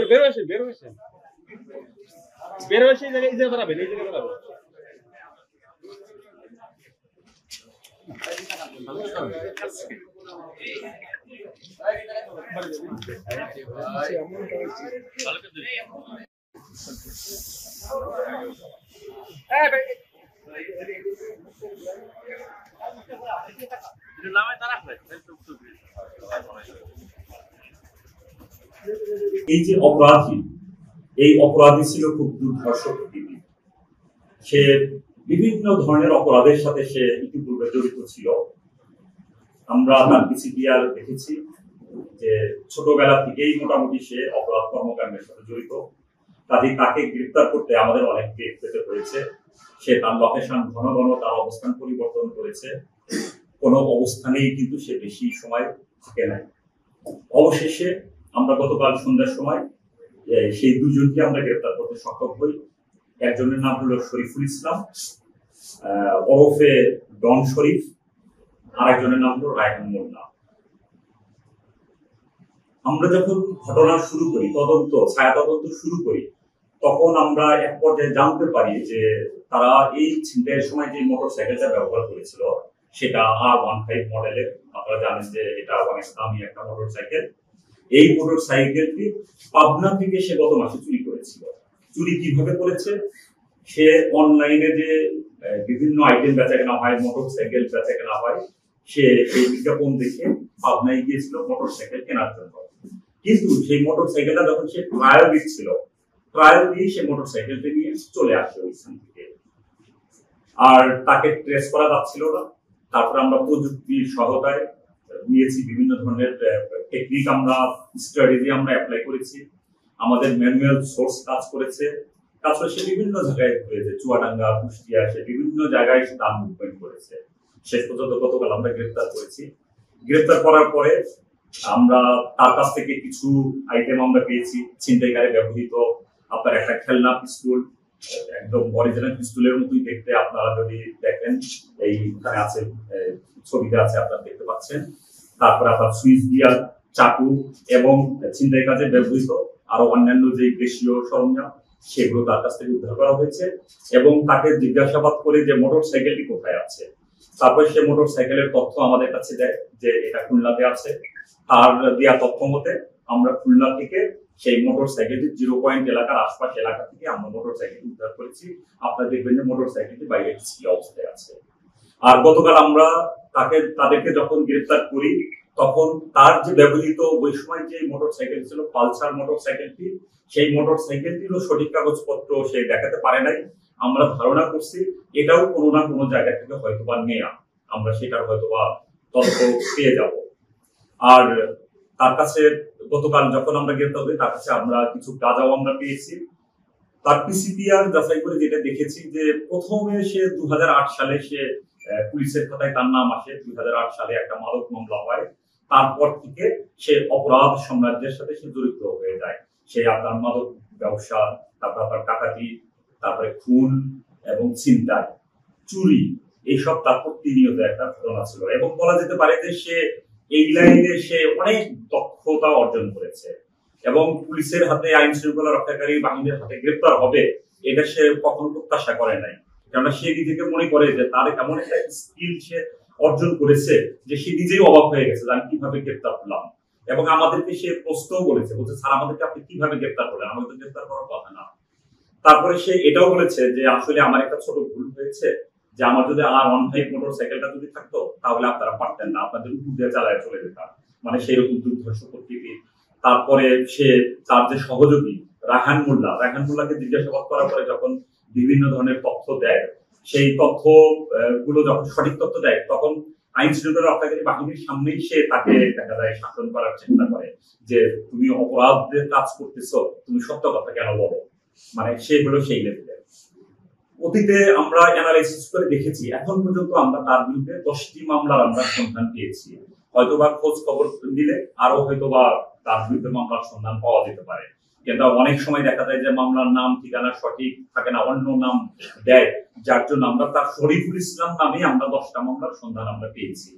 বের হয়েছে এই জায়গায় দাঁড়াবেন এই যে অপরাধী, এই অপরাধী ছিল খুব দুর্ধর্ষ প্রকৃতি। সে বিভিন্ন ধরনের অপরাধের সাথে সে ইতিপূর্বে জড়িত ছিল। আমরা তার পিসিপিআর দেখেছি যে ছোটবেলা থেকেই মোটামুটি সে অপরাধ কর্মকাণ্ডের সাথে জড়িত। কাজেই তাকে গ্রেপ্তার করতে আমাদের অনেক বেগ পেতে হয়েছে। সে তার লোকেশন ঘন ঘন তার অবস্থান পরিবর্তন করেছে, কোনো অবস্থানেই কিন্তু সে বেশি সময় থাকে নাই। অবশেষে আমরা গতকাল সন্ধ্যার সময় সেই দুজনকে আমরা গ্রেপ্তার করতে সক্ষম হই। একজনের নাম হলো শরীফুল ইসলাম ওরফে ডন শরীফ, আর একজনের নাম হলো রায়হান মোল্লা। আমরা যখন ঘটনা শুরু করি, ছায়া তদন্ত শুরু করি, তখন আমরা এক পর্যায়ে জানতে পারি যে তারা এই ছিনতাইয়ের সময় যে মোটরসাইকেলটা ব্যবহার করেছিল সেটা R15 মডেলের। আপনারা জানেন যে এটা অনেক দামি একটা মোটরসাইকেল। এই মোটরসাইকেলটি পাবনা থেকে সে গত মাসে চুরি করেছিল। চুরি কিভাবে করেছে? সে অনলাইনে যে বিভিন্ন আইটেম বেচা কেনা হয়, মোটরসাইকেল বেচা কেনা হয়, সে সেই বিজ্ঞাপন দেখে পাবনায় গিয়েছিল মোটরসাইকেল কেনার জন্য। কিন্তু সেই মোটরসাইকেলটা যখন সে ট্রায়াল দিচ্ছিল, ট্রায়াল দিয়ে সে মোটরসাইকেলটা নিয়ে চলে আসে ওইখান থেকে, আর তাকে ট্রেস করা যাচ্ছিল না। তারপর আমরা প্রযুক্তির সহায়তায় নিয়েছি, বিভিন্ন ধরনের টেকনিক আমরা স্ট্র্যাটেজি আমরা অ্যাপ্লাই করেছি, আমাদের ম্যানুয়াল সোর্স কাজ করেছে। তারপরে সে বিভিন্ন জায়গায় হয়েছে, চুয়াডাঙ্গা, কুষ্টিয়া, সে বিভিন্ন জায়গায় তার মুভমেন্ট করেছে। শেষ পর্যন্ত গতকাল আমরা গ্রেপ্তার করেছি। গ্রেপ্তার করার পরে আমরা তার কাছ থেকে কিছু আইটেম আমরা পেয়েছি। ছিনতাইকারী ব্যবহৃত আপনার একটা খেলনা পিস্তল, একদম অরিজিনাল পিস্তলের মতোই দেখতে, আপনারা যদি দেখেন এইখানে আছে, ছবিতে আছে, আপনারা দেখতে পাচ্ছেন। তারপরে আপনার সুইচ গিয়ার, চাকু এবং ছিনতাই কাজে ব্যবহৃত আরো অন্যান্য যে দেশীয় সরঞ্জাম, সেগুলো তার কাছ থেকে উদ্ধার করা হয়েছে। এবং তাকে জিজ্ঞাসাবাদ করে যে মোটর সাইকেলটি কোথায় আছে, তারপরে সে মোটর সাইকেলের তথ্য আমাদের কাছে দেয় যে এটা খুলনাতে আছে। তার দেওয়া তথ্য মতে আমরা খুলনা থেকে সেই মোটর সাইকেলটি 0 পয়েন্ট এলাকার আশপাশ এলাকা থেকে আমরা মোটর সাইকেল উদ্ধার করেছি। আপনারা দেখবেন যে মোটর সাইকেলটি বাইরে স্থির অবস্থায় আছে। আর গতকাল আমরা তাদেরকে যখন গ্রেফতার করি, তখন তার যে ব্যবহৃত ওই সময় যে মোটর সাইকেল ছিল, পালসার মোটর সাইকেলটি, সেই মোটর সাইকেলটিরও সঠিক কাগজপত্র সে দেখাতে পারে নাই। আমরা ধারণা করছি এটাও কোনো না কোনো জায়গা থেকে হয়তোবা নেয়া, আমরা সেটার হয়তোবা তথ্য পেয়ে যাব। আর তার কাছে গতকাল যখন আমরা গ্রেফতার হই, তার কাছে আমরা কিছু গাঁজাও আমরা পেয়েছি। তার পিসিপিআর যাচাই করে যেটা দেখেছি যে প্রথমে সে 2008 সালে সে পুলিশের খাতায় তার নাম আসে, 2008 সালে একটা মাদক মামলা হয়। তারপর থেকে সে অপরাধ সাম্রাজ্যের সাথে সে জড়িত হয়ে যায়। সে আপনার মাদক ব্যবসা, তারপর আপনার ডাকাতি, তারপরে খুন এবং ছিনতাই, চুরি, এইসব তার প্রতিনিয়ত একটা ঘটনা ছিল। এবং বলা যেতে পারে যে সে এই লাইনে সে অনেক দক্ষতা অর্জন করেছে এবং পুলিশের হাতে, আইন শৃঙ্খলা রক্ষাকারী বাহিনীর হাতে গ্রেপ্তার হবে এটা সে কখনো প্রত্যাশা করে নাই। কেননা সে নিজেকে মনে করে যে তার এমন একটা স্কিল সে অর্জন করেছে যে সে নিজেই অবাক হয়ে গেছে যে আমি কিভাবে গ্রেপ্তার হলাম। এবং আমাদেরকে সে প্রশ্নও বলেছে, বলছে স্যার আমাদেরকে আপনি কিভাবে গ্রেপ্তার করলেন, আমাদের তো গ্রেপ্তার করার কথা না। তারপরে সে এটাও বলেছে যে আসলে আমার একটা ছোট ভুল হয়েছে, যে আমার যদি R15 মোটর সাইকেলটা যদি থাকতো তাহলে আপনারা পারতেন না, আপনাদের উপর দিয়ে চালায় চলে যেতাম, মানে সেইরকম দুর্ধর্ষ প্রকৃতি। তারপরে সে তার যে সহযোগী রায়হান মোল্লাকে জিজ্ঞাসাবাদ করার পরে যখন বিভিন্ন ধরনের তথ্য দেয়, সেই তথ্য গুলো যখন সঠিক তথ্য দেয়, তখন আইন শৃঙ্খলা রক্ষাকারী বাহিনীর সামনেই সে তাকে দেখা যায় শাসন করার চেষ্টা করে যে তুমি অপরাধের কাজ করতেছো, তুমি সত্য কথা কেন বলো, মানে সে হলো সেই লেভেলের। অতীতে আমরা অ্যানালাইসিস করে দেখেছি এখন পর্যন্ত আমরা তার বিরুদ্ধে 10টি মামলার আমরা সন্ধান পেয়েছি। হয়তোবা খোঁজ খবর দিলে আরো হয়তোবা তার বিরুদ্ধে মামলার সন্ধান পাওয়া যেতে পারে। কিন্তু অনেক সময় দেখা যায় যে মামলার নাম ঠিকানা সঠিক থাকে না, অন্য নাম দেয়, যার জন্য আমরা তার শরীফুল ইসলাম নামে আমরা 10টা মামলার সন্ধান আমরা পেয়েছি।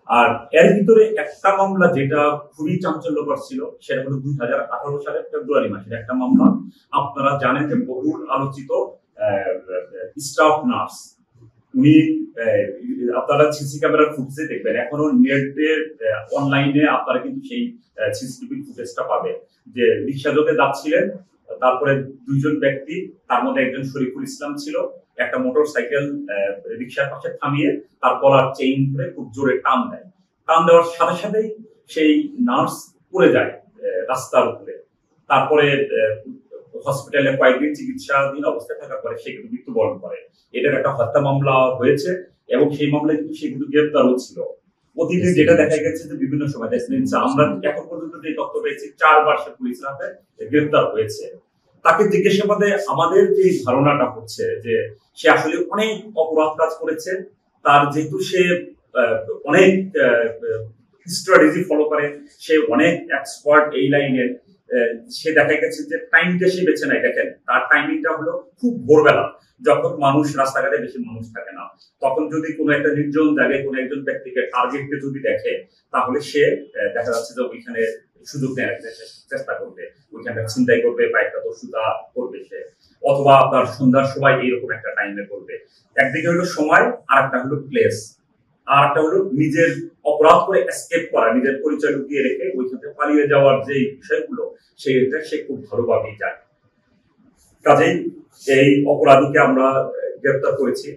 আর এর ভিতরে একটা মামলা যেটা খুবই চাঞ্চল্যকর ছিল সেটা হলো 2018 সালের ফেব্রুয়ারি মাসের একটা মামলা। আপনারা জানেন যে বহুল আলোচিত স্টাফ নার্স, উনি আপনারা সিসি ক্যামেরার ফুটেজে দেখবেন, এখনো নেটে অনলাইনে আপনারা কিন্তু সেই সিসিটিভি ফুটেজটা পাবে, যে রিক্সা যোগে যাচ্ছিলেন, তারপরে দুইজন ব্যক্তি, তার মধ্যে একজন শরীফুল ইসলাম ছিল, একটা মোটর সাইকেল রিক্সার পাশে থামিয়ে তার গলার চেইন ধরে খুব জোরে টান দেয়। টান দেওয়ার সাথে সাথেই সেই নার্স পড়ে যায় রাস্তার উপরে। তারপরে হসপিটালে কয়েকদিন চিকিৎসাধীন অবস্থায় থাকার পরে সে কিন্তু মৃত্যুবরণ করে। এটার একটা হত্যা মামলা হয়েছে এবং সেই মামলায় কিন্তু সে কিন্তু গ্রেপ্তারও ছিল। অতীতে যেটা দেখা গেছে যে বিভিন্ন সময় আমরা এখন পর্যন্ত যে তথ্য পেয়েছি 4 বার সে পুলিশের হাতে গ্রেপ্তার হয়েছে। তাকে জিজ্ঞাসাবাদে আমাদের যে ধারণাটা হচ্ছে যে সে আসলে অনেক অপরাধ কাজ করেছে, তার যেহেতু সে অনেক স্ট্র্যাটেজি ফলো করে, সে অনেক এক্সপার্ট এই লাইনে, সে দেখা গেছে যে টাইমটা সে বেছে নেয়। দেখেন তার টাইমিংটা হলো খুব ভোরবেলা, যখন মানুষ রাস্তাঘাটে বেশি মানুষ থাকে না, তখন যদি কোনো একটা নির্জন জায়গায় কোনো একজন ব্যক্তিকে টার্গেটকে যদি দেখে, তাহলে সে দেখা যাচ্ছে যে ওইখানে সুযোগ নেওয়ার চেষ্টা করবে, ওইখানে ছিনতাই করবে বা একটা দস্যুতা করবে সে, অথবা আপনার সন্ধ্যার সময় এইরকম একটা টাইমে করবে। একদিকে হলো সময়, আর একটা হলো প্লেস, আর একটা হলো নিজের অপরাধ করে এসকেপ করা, নিজের পরিচয় লুকিয়ে রেখে ওইখান থেকে পালিয়ে যাওয়ার যে বিষয়গুলো, সেইটা সে খুব ভালোভাবেই জানে। কাজেই এই অপরাধীকে আমরা গ্রেপ্তার করেছি।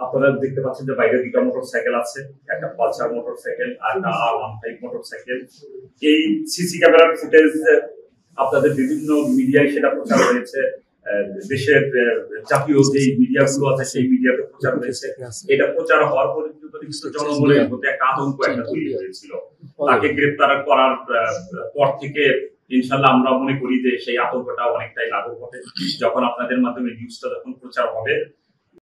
আপনারা দেখতে পাচ্ছেন যে বাইরে 2টা মোটরসাইকেল আছে, একটা পালসার মোটরসাইকেল আর একটা R15 মোটরসাইকেল। এই সিসি ক্যামেরার ফুটেজ আপনাদের বিভিন্ন মিডিয়ায় সেটা প্রচার হয়েছে, দেশের জাতীয় যে মিডিয়াগুলো আছে সেই মিডিয়াতে প্রচার হয়েছে। এটা প্রচার হওয়ার পরে জনগণের মধ্যে একটা আতঙ্ক একটা তৈরি হয়েছিল। তাকে গ্রেপ্তার করার পর থেকে ইনশাল্লাহ আমরা মনে করি যে সেই আতঙ্কটা অনেকটাই লাঘব হবে। যখন আপনাদের মাধ্যমে নিউজটা যখন প্রচার হবে,